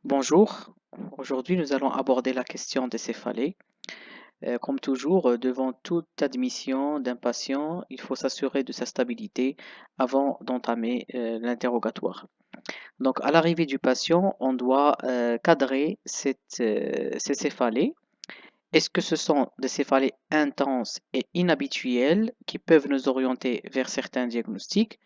Bonjour, aujourd'hui nous allons aborder la question des céphalées. Comme toujours, devant toute admission d'un patient, il faut s'assurer de sa stabilité avant d'entamer l'interrogatoire. Donc à l'arrivée du patient, on doit cadrer ces céphalées. Est-ce que ce sont des céphalées intenses et inhabituelles qui peuvent nous orienter vers certains diagnostics?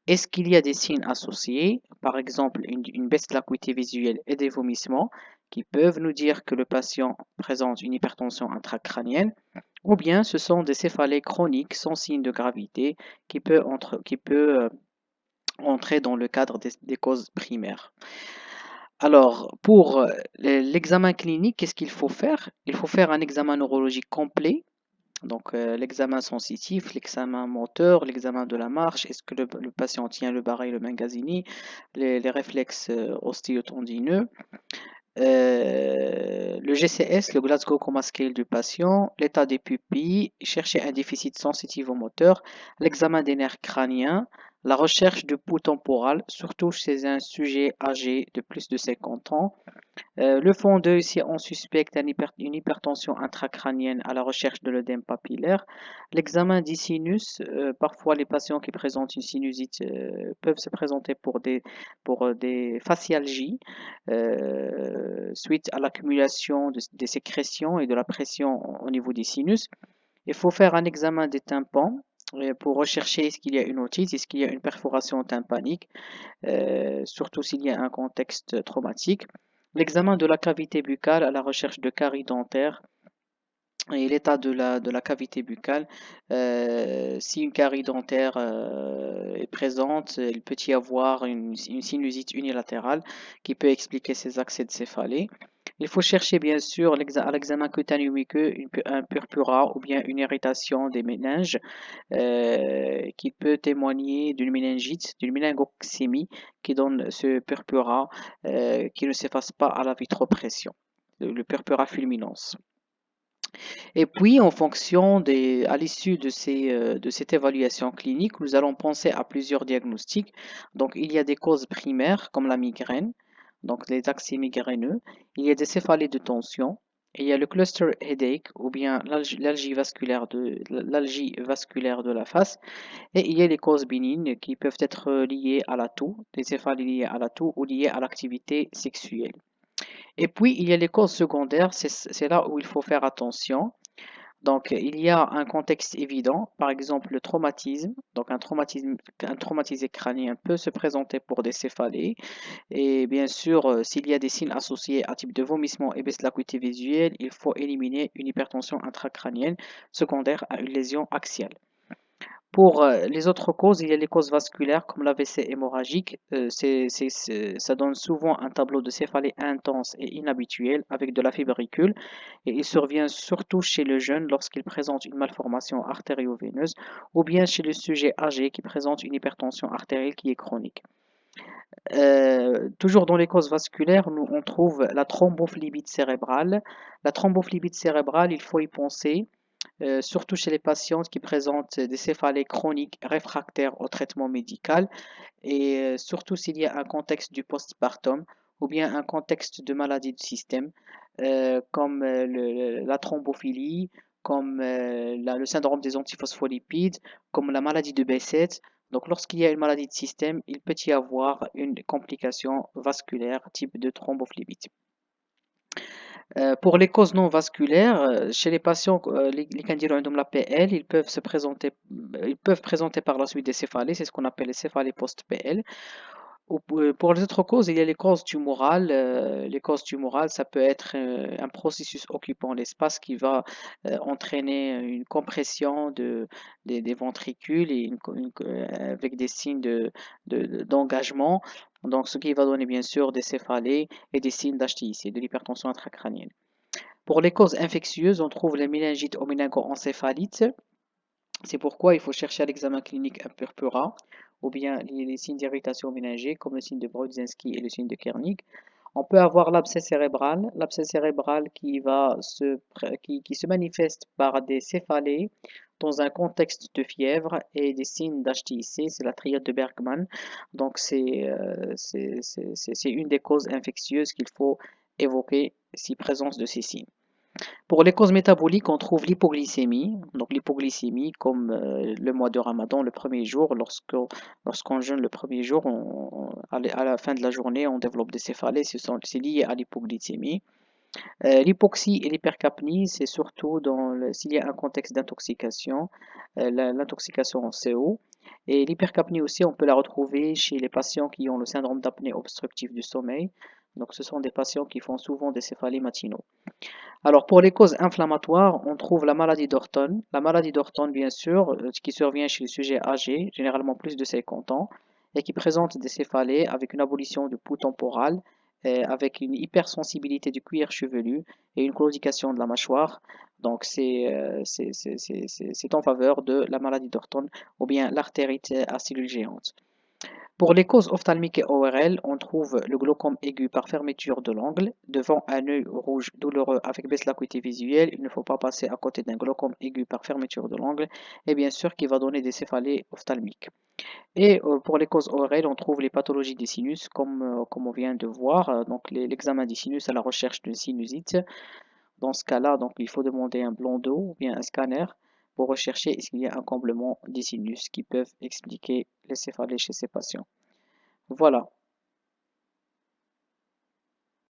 Est-ce qu'il y a des signes associés, par exemple une baisse de l'acuité visuelle et des vomissements, qui peuvent nous dire que le patient présente une hypertension intracrânienne, ou bien ce sont des céphalées chroniques sans signe de gravité qui peut entrer dans le cadre des causes primaires. Alors, pour l'examen clinique, qu'est-ce qu'il faut faire? Il faut faire un examen neurologique complet, donc, l'examen sensitif, l'examen moteur, l'examen de la marche, est-ce que le patient tient le barré, le Mangasini, les réflexes ostéotendineux, le GCS, le Glasgow Coma Scale du patient, l'état des pupilles, chercher un déficit sensitivo-moteur, l'examen des nerfs crâniens, la recherche de pouls temporal, surtout chez un sujet âgé de plus de 50 ans, le fond 2, ici, on suspecte une hypertension intracrânienne à la recherche de l'œdème papillaire. L'examen des sinus, parfois les patients qui présentent une sinusite peuvent se présenter pour des facialgies suite à l'accumulation des sécrétions et de la pression au niveau des sinus. Il faut faire un examen des tympans pour rechercher est-ce qu'il y a une otite, est-ce qu'il y a une perforation tympanique, surtout s'il y a un contexte traumatique. L'examen de la cavité buccale à la recherche de caries dentaires et l'état de la cavité buccale. Si une carie dentaire est présente, il peut y avoir une sinusite unilatérale qui peut expliquer ces accès de céphalée. Il faut chercher bien sûr à l'examen cutané muqueux un purpura ou bien une irritation des méninges qui peut témoigner d'une méningite, d'une méningoxémie qui donne ce purpura qui ne s'efface pas à la vitropression, le purpura fulminans. Et puis, à l'issue de cette évaluation clinique, nous allons penser à plusieurs diagnostics. Donc, il y a des causes primaires comme la migraine, donc les accès migraineux. Il y a des céphalées de tension. Il y a le cluster headache ou bien l'algie vasculaire de la face. Et il y a les causes bénignes qui peuvent être liées à la toux, des céphalées liées à la toux ou liées à l'activité sexuelle. Et puis, il y a les causes secondaires, c'est là où il faut faire attention. Donc, il y a un contexte évident, par exemple le traumatisme. Donc, un traumatisé crânien peut se présenter pour des céphalées. Et bien sûr, s'il y a des signes associés à type de vomissement et baisse de l'acuité visuelle, il faut éliminer une hypertension intracrânienne secondaire à une lésion axiale. Pour les autres causes, il y a les causes vasculaires comme l'AVC hémorragique. Ça donne souvent un tableau de céphalée intense et inhabituel avec de la fibricule et il survient surtout chez le jeune lorsqu'il présente une malformation artério-veineuse ou bien chez le sujet âgé qui présente une hypertension artérielle qui est chronique. Toujours dans les causes vasculaires, on trouve la thrombophlébite cérébrale. La thrombophlébite cérébrale, il faut y penser surtout chez les patientes qui présentent des céphalées chroniques réfractaires au traitement médical et surtout s'il y a un contexte du postpartum ou bien un contexte de maladie du système comme la thrombophilie, comme le syndrome des antiphospholipides, comme la maladie de Behçet. Donc lorsqu'il y a une maladie de système, il peut y avoir une complication vasculaire type de thrombophlébite. Pour les causes non vasculaires, chez les patients اللي كنديروا عندهم la PL, ils peuvent présenter par la suite des céphalées, c'est ce qu'on appelle les céphalées post-PL. Pour les autres causes, il y a les causes tumorales. Les causes tumorales, ça peut être un processus occupant l'espace qui va entraîner une compression des ventricules et avec des signes d'engagement. Donc, ce qui va donner bien sûr des céphalées et des signes d'HTIC, de l'hypertension intracrânienne. Pour les causes infectieuses, on trouve les méningites ou méningo-encéphalites. C'est pourquoi il faut chercher à l'examen clinique un purpura ou bien les signes d'irritation méningée comme le signe de Brodzinski et le signe de Kernig. On peut avoir l'abcès cérébral qui se manifeste par des céphalées dans un contexte de fièvre et des signes d'HTIC, c'est la triade de Bergman. Donc c'est une des causes infectieuses qu'il faut évoquer si présence de ces signes. Pour les causes métaboliques, on trouve l'hypoglycémie. Donc l'hypoglycémie, comme le mois de Ramadan, le premier jour, lorsqu'on jeûne le premier jour, à la fin de la journée, on développe des céphalées, c'est lié à l'hypoglycémie. L'hypoxie et l'hypercapnie, c'est surtout s'il y a un contexte d'intoxication, l'intoxication en CO. Et l'hypercapnie aussi, on peut la retrouver chez les patients qui ont le syndrome d'apnée obstructive du sommeil. Donc ce sont des patients qui font souvent des céphalées matinaux. Alors, pour les causes inflammatoires, on trouve la maladie d'Orton. La maladie d'Orton, bien sûr, qui survient chez les sujets âgés, généralement plus de 50 ans, et qui présente des céphalées avec une abolition du pouls temporal, avec une hypersensibilité du cuir chevelu et une claudication de la mâchoire. Donc, c'est en faveur de la maladie d'Orton ou bien l'artérite à cellules géantes. Pour les causes ophtalmiques et ORL, on trouve le glaucome aigu par fermeture de l'angle. Devant un œil rouge douloureux avec baisse de l'acuité visuelle, il ne faut pas passer à côté d'un glaucome aigu par fermeture de l'angle et bien sûr qui va donner des céphalées ophtalmiques. Et pour les causes ORL, on trouve les pathologies des sinus comme on vient de voir. Donc l'examen des sinus à la recherche d'une sinusite. Dans ce cas-là, donc il faut demander un blanc d'eau ou bien un scanner pour rechercher est-ce qu'il y a un comblement des sinus qui peuvent expliquer les céphalées chez ces patients. Voilà.